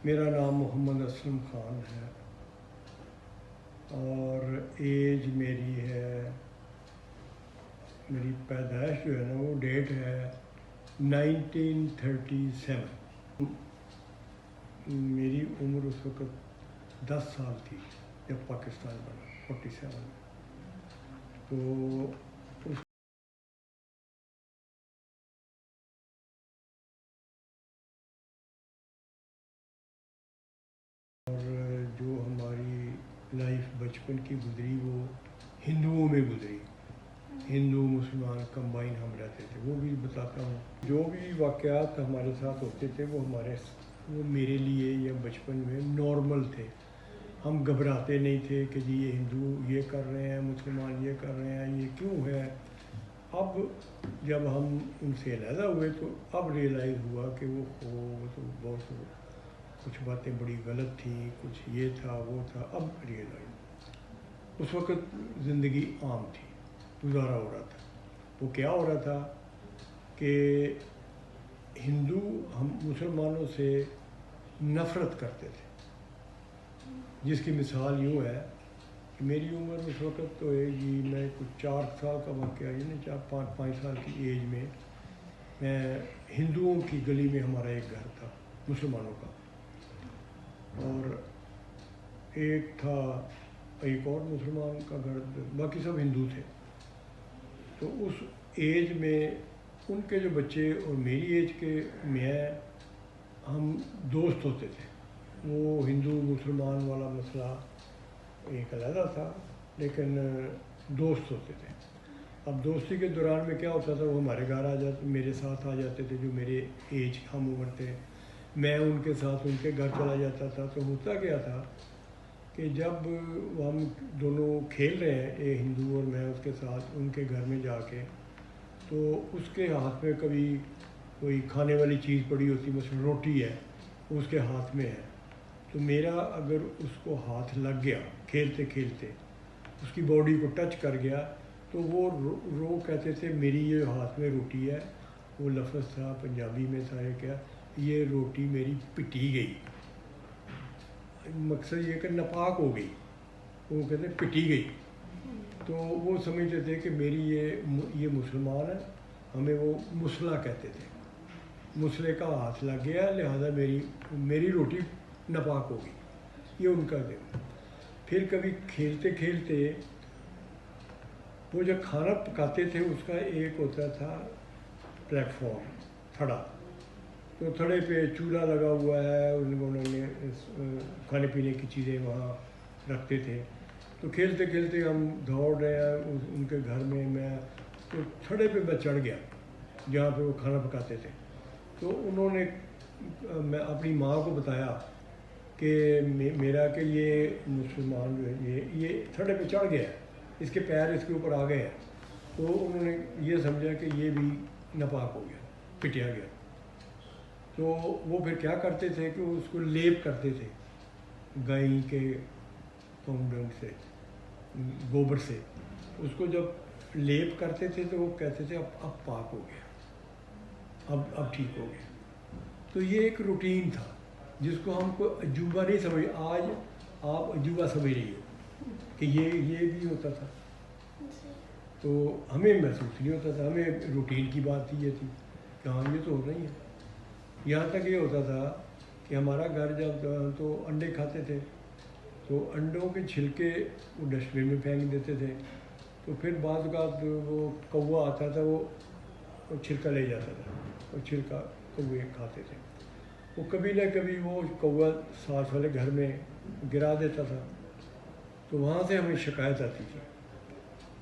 میرا نام محمد اسلم خان ہے اور ایج میری پیدائش جو ہے نا وہ ڈیٹ ہے 1937۔ میری عمر اس وقت 10 سال تھی جب پاکستان بنا 47 میں۔ تو اور جو ہماری لائف بچپن کی گزری وہ ہندوؤں میں گزری، ہندو مسلمان کمبائن ہم رہتے تھے، وہ بھی بتاتا ہوں۔ جو بھی واقعات ہمارے ساتھ ہوتے تھے وہ میرے لیے یا بچپن میں نارمل تھے۔ ہم گھبراتے نہیں تھے کہ جی یہ ہندو یہ کر رہے ہیں، مسلمان یہ کر رہے ہیں، یہ کیوں ہے۔ اب جب ہم ان سے علیحدہ ہوئے تو اب ریئلائز ہوا کہ وہ تو بہت کچھ باتیں بڑی غلط تھیں، کچھ یہ تھا وہ تھا۔ اب ریئلائز، اس وقت زندگی عام تھی، گزارا ہو رہا تھا۔ وہ کیا ہو رہا تھا کہ ہندو ہم مسلمانوں سے نفرت کرتے تھے، جس کی مثال یوں ہے کہ میری عمر اس وقت تو ہے جی، میں کچھ 4 سال کا واقعہ، یعنی 4-5 سال کی ایج میں ہندوؤں کی گلی میں ہمارا ایک گھر تھا مسلمانوں کا، اور ایک تھا ایک اور مسلمان کا گھر، باقی سب ہندو تھے۔ تو اس ایج میں ان کے جو بچے اور میری ایج کے ہم دوست ہوتے تھے۔ وہ ہندو مسلمان والا مسئلہ ایک علیحدہ تھا، لیکن دوست ہوتے تھے۔ اب دوستی کے دوران میں کیا ہوتا تھا، وہ ہمارے گھر آ جاتے، میرے ساتھ آ جاتے تھے جو میرے ایج ہم عمر تھے، میں ان کے ساتھ ان کے گھر چلا جاتا تھا۔ تو ہوتا کیا تھا کہ جب ہم دونوں کھیل رہے ہیں، ایک ہندو اور میں اس کے ساتھ ان کے گھر میں جا کے، تو اس کے ہاتھ میں کبھی کوئی کھانے والی چیز پڑی ہوتی، مثلا روٹی ہے، اس کے ہاتھ میں ہے، تو میرا اگر اس کو ہاتھ لگ گیا کھیلتے کھیلتے، اس کی باڈی کو ٹچ کر گیا، تو وہ کہتے تھے میری یہ ہاتھ میں روٹی ہے، وہ لفظ تھا پنجابی میں تھا کیا، یہ روٹی میری پٹی گئی۔ مقصد یہ کہ ناپاک ہو گئی، وہ کہتے ہیں پٹی گئی۔ تو وہ سمجھتے تھے کہ میری یہ مسلمان ہے، ہمیں وہ مسلح کہتے تھے، مسلح کا ہاتھ لگ گیا لہذا میری روٹی ناپاک ہو گئی، یہ ان کا دن۔ پھر کبھی کھیلتے کھیلتے وہ جو کھانا پکاتے تھے اس کا ایک ہوتا تھا پلیٹ فارم، تھڑا، تو تھڑے پہ چولہا لگا ہوا ہے، انہوں نے کھانے پینے کی چیزیں وہاں رکھتے تھے۔ تو کھیلتے کھیلتے ہم دوڑ رہے ہیں ان کے گھر میں تو تھڑے پہ میں چڑھ گیا جہاں پہ وہ کھانا پکاتے تھے۔ تو انہوں نے میں اپنی ماں کو بتایا کہ میرا کہ یہ مسلمان جو ہے یہ تھڑے پہ چڑھ گیا ہے، اس کے پیر اس کے اوپر آ گئے ہیں۔ تو انہوں نے یہ سمجھا کہ یہ بھی ناپاک ہو گیا، پٹیا گیا۔ تو وہ پھر کیا کرتے تھے کہ اس کو لیپ کرتے تھے گائے کے ڈنگ سے، گوبر سے، اس کو جب لیپ کرتے تھے تو وہ کہتے تھے اب پاک ہو گیا، اب ٹھیک ہو گیا۔ تو یہ ایک روٹین تھا جس کو ہم کو عجوبہ نہیں سمجھ، آج آپ عجوبہ سمجھ رہی ہو کہ یہ بھی ہوتا تھا۔ تو ہمیں محسوس نہیں ہوتا تھا، ہمیں روٹین کی بات یہ تھی کہ ہاں یہ تو ہو رہی ہے۔ یہاں تک یہ ہوتا تھا کہ ہمارا گھر جب تو انڈے کھاتے تھے تو انڈوں کے چھلکے وہ ڈسٹ بن میں پھینک دیتے تھے، تو پھر بعض اوقات وہ کوا آتا تھا، وہ چھلکا لے جاتا تھا، وہ چھلکا کوے کھاتے تھے۔ وہ کبھی نہ کبھی وہ کوا ساتھ والے گھر میں گرا دیتا تھا، تو وہاں سے ہمیں شکایت آتی تھی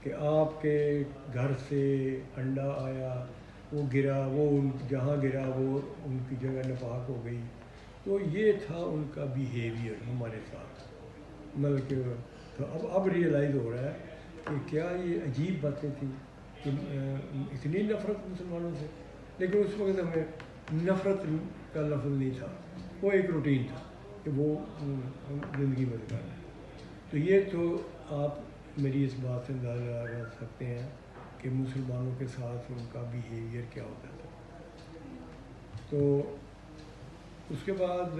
کہ آپ کے گھر سے انڈا آیا، وہ گرا، وہ جہاں گرا وہ ان کی جگہ ناپاک ہو گئی۔ تو یہ تھا ان کا بیہیویئر ہمارے ساتھ، مطلب کہ تو اب ریئلائز ہو رہا ہے کہ کیا یہ عجیب باتیں تھیں کہ اتنی نفرت مسلمانوں سے، لیکن اس وقت ہمیں نفرت کا لفظ نہیں تھا، وہ ایک روٹین تھا کہ وہ زندگی میں گزارنا ہے۔ تو یہ تو آپ میری اس بات سے اندازہ لگا سکتے ہیں کہ مسلمانوں کے ساتھ ان کا بیہیویئر کیا ہوتا تھا۔ تو اس کے بعد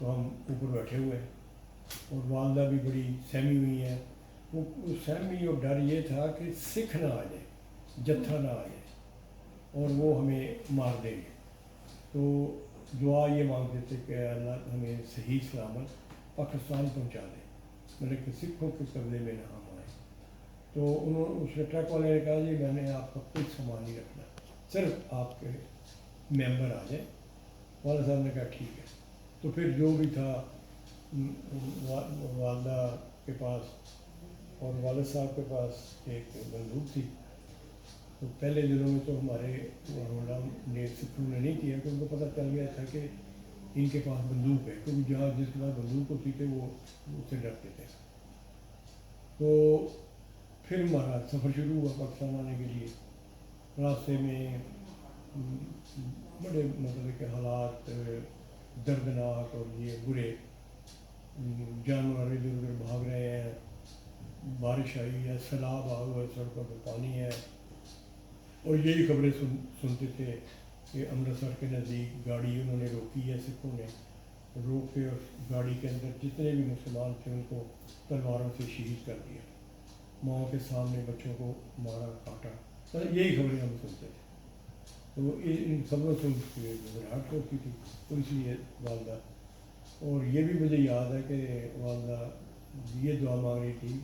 تو ہم اوپر بیٹھے ہوئے ہیں اور والدہ بھی بڑی سہمی ہوئی ہیں. وہ سہمی اور ڈر یہ تھا کہ سکھ نہ آ جائے, جتھا نہ آ جائے اور وہ ہمیں مار دیں گے. تو دعا یہ مانگتے تھے کہ اللہ ہمیں صحیح سلامت پاکستان پہنچا دے, مطلب کہ سکھوں کے قبضے میں نہ ہم آئیں. تو اس نے ٹرک والے نے کہا جی میں نے آپ کا کوئی سامان نہیں رکھنا, صرف آپ کے ممبر آ جائیں. والد صاحب نے کہا ٹھیک ہے. تو پھر جو بھی تھا والدہ کے پاس اور والد صاحب کے پاس ایک بندوق تھی. تو پہلے دنوں میں تو ہمارے حملہ نے سکھوں نے نہیں کیا کہ ان کو پتہ چل گیا تھا کہ ان کے پاس بندوق ہے, کیونکہ جہاں جس کے پاس بندوق ہوتی تھی وہ اس سے ڈرتے تھے. تو پھر ہمارا سفر شروع ہوا پاکستان آنے کے لیے. راستے میں بڑے مطلب کہ حالات دردناک اور یہ برے, جانور ادھر ادھر بھاگ رہے ہیں, بارش آئی ہے, سیلاب آ ہوا ہے, سڑکوں پہ پانی ہے. اور یہی خبریں سنتے تھے کہ امرتسر کے نزدیک گاڑی انہوں نے روکی ہے, سکھوں نے روک کے اس گاڑی کے اندر جتنے بھی مسلمان تھے ان کو تلواروں سے شہید کر دیا, ماؤں کے سامنے بچوں کو مارا کاٹا. یہی خبریں ہم سنتے تھے. تو ان خبروں سے گھبراہٹ ہوتی تھی, تو اس لیے والدہ, اور یہ بھی مجھے یاد ہے کہ والدہ یہ دعا مانگ رہی تھی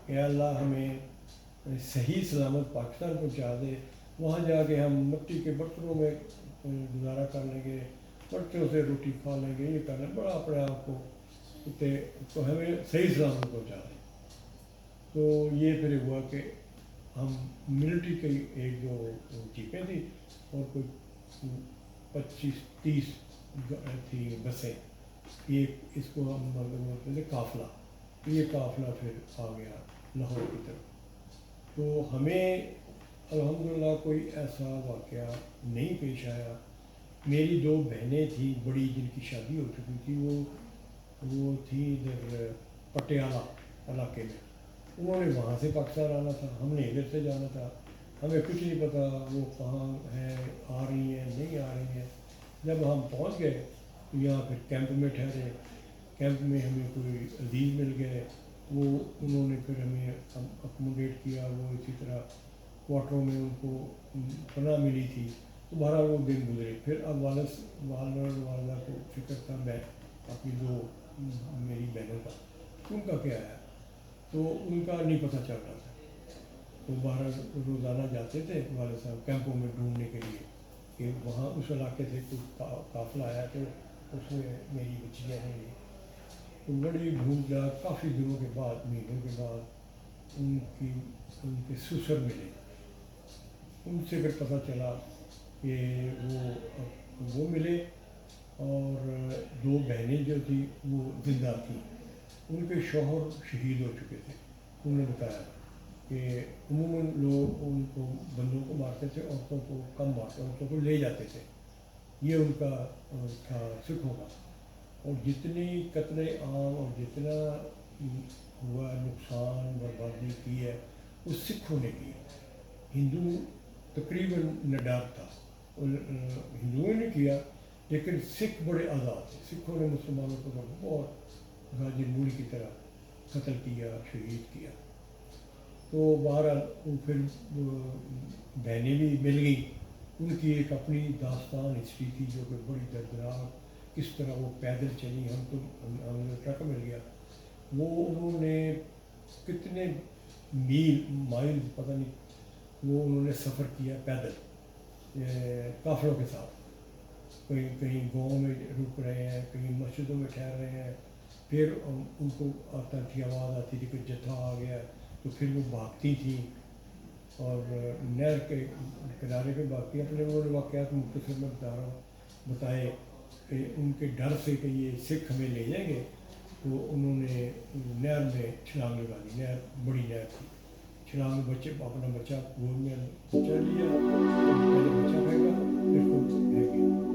کہ اللہ ہمیں صحیح سلامت پاکستان پہنچا دے, وہاں جا کے ہم مٹی کے برتنوں میں گزارا کر لیں گے, برتنوں سے روٹی کھا لیں گے, یہ کر لیں بڑا اپنے آپ کو, تو ہمیں صحیح سلامت پہنچا دیں. تو یہ پھر ہوا کہ ہم ملٹری کی ایک جو جیپیں تھیں اور کوئی 25-30 تھی بسیں, یہ اس کو ہم بولتے تھے قافلہ. یہ قافلہ پھر آ گیا لاہور کی طرف. تو ہمیں الحمدللہ کوئی ایسا واقعہ نہیں پیش آیا. میری 2 بہنیں تھیں بڑی جن کی شادی ہو چکی تھی, وہ تھیں ادھر پٹیالہ علاقے میں. انہوں نے وہاں سے پاکستان آنا تھا, ہم نے ادھر سے جانا تھا. ہمیں کچھ نہیں پتہ وہ کہاں ہیں, آ رہی ہیں نہیں آ رہی ہیں. جب ہم پہنچ گئے تو یہاں پھر کیمپ میں ٹھہرے. کیمپ میں ہمیں کوئی عزیز مل گئے, وہ انہوں نے پھر ہمیں اکوموڈیٹ کیا. وہ اسی طرح کوارٹروں میں ان کو پناہ ملی تھی. تو بہرحال وہ دن گزرے. پھر اب والدہ کو فکر تھا میں اپنی 2 میری بہنوں کا, ان کا کیا ہے, تو ان کا نہیں پتہ چل رہا تھا. تو بہرحال روزانہ جاتے تھے والد صاحب کیمپوں میں ڈھونڈنے کے لیے کہ وہاں اس علاقے سے کوئی قافلہ آیا تو اس میں میری بچیاں ہیں. تو بڑی ڈھونڈ جا, کافی دنوں کے بعد, مہینوں کے بعد ان کے سسر ملے. ان سے پھر پتہ چلا کہ وہ ملے اور 2 بہنیں جو تھیں وہ زندہ تھیں. ان کے شوہر شہید ہو چکے تھے. انہوں نے بتایا کہ عموماً لوگ ان کو بندوں کو مارتے تھے, عورتوں کو کم مارتے, عورتوں کو لے جاتے تھے. یہ ان کا تھا سکھوں کا. اور جتنی قتل عام اور جتنا ہوا نقصان بربادی کی ہے وہ سکھوں نے کی. ہندو تقریباً نڈار تھا, ہندوؤں نے کیا, لیکن سکھ بڑے آزاد تھے. سکھوں نے مسلمانوں کو بہت غاجر موڑی کی طرح قتل کیا, شہید کیا. تو بہرحال پھر بہنیں بھی مل گئیں. ان کی ایک اپنی داستان ہسٹری تھی جو کہ بڑی دردناک, کس طرح وہ پیدل چلی. ہمیں ٹرک مل گیا. وہ انہوں نے کتنے مائل پتہ نہیں, وہ انہوں نے سفر کیا پیدل قافلوں کے ساتھ. کہیں گاؤں میں رک رہے ہیں, کہیں مسجدوں میں ٹھہر رہے ہیں. پھر ان کو آتا تھی, آواز آتی تھی کہ جتھا آ گیا. تو پھر وہ بھاگتی تھیں اور نہر کے کنارے پہ بھاگتی. اپنے انہوں نے واقعات مختصر میں بتائے کہ ان کے ڈر سے کہ یہ سکھ ہمیں لے جائیں گے, تو انہوں نے نہر میں چھلانگ لگا دی. نہر بڑی نہر تھی. چھلانگ بچے اپنا بچہ گود میں چل لیا, پہلے بچہ پھینکا پھر خود پھینکی.